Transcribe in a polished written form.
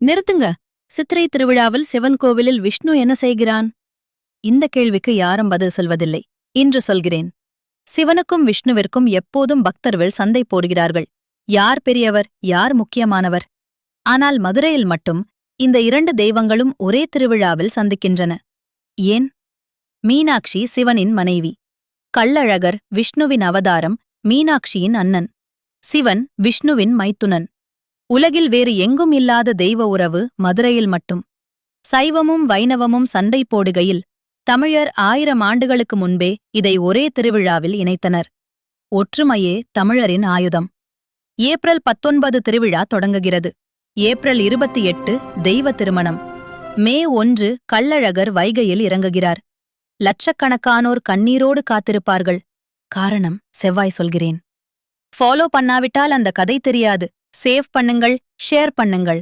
நிறுத்துங்க. சித்திரை திருவிழாவில் சிவன் கோவிலில் விஷ்ணு என்ன செய்கிறான்? இந்த கேள்விக்கு யாரும் பதில் சொல்வதில்லை. இன்று சொல்கிறேன். சிவனுக்கும் விஷ்ணுவிற்கும் எப்போதும் பக்தர்கள் சண்டை போடுகிறார்கள். யார் பெரியவர், யார் முக்கியமானவர்? ஆனால் மதுரையில் மட்டும் இந்த இரண்டு தெய்வங்களும் ஒரே திருவிழாவில் சந்திக்கின்றன. ஏன்? மீனாட்சி சிவனின் மனைவி. கள்ளழகர் விஷ்ணுவின் அவதாரம், மீனாட்சியின் அண்ணன். சிவன் விஷ்ணுவின் மைத்துனன். உலகில் வேறு எங்கும் இல்லாத தெய்வ உறவு மதுரையில் மட்டும். சைவமும் வைணவமும் சண்டை போடுகையில் தமிழர் 1000 ஆண்டுகளுக்கு முன்பே இதை ஒரே திருவிழாவில் இணைத்தனர். ஒற்றுமையே தமிழரின் ஆயுதம். ஏப்ரல் 19 திருவிழா தொடங்குகிறது. ஏப்ரல் 28 தெய்வ திருமணம். மே 1 கள்ளழகர் வைகையில் இறங்குகிறார். லட்சக்கணக்கானோர் கண்ணீரோடு காத்திருப்பார்கள். காரணம் செவ்வாய் சொல்கிறேன். ஃபாலோ பண்ணாவிட்டால் அந்த கதை தெரியாது. சேவ் பண்ணுங்கள், ஷேர் பண்ணுங்கள்.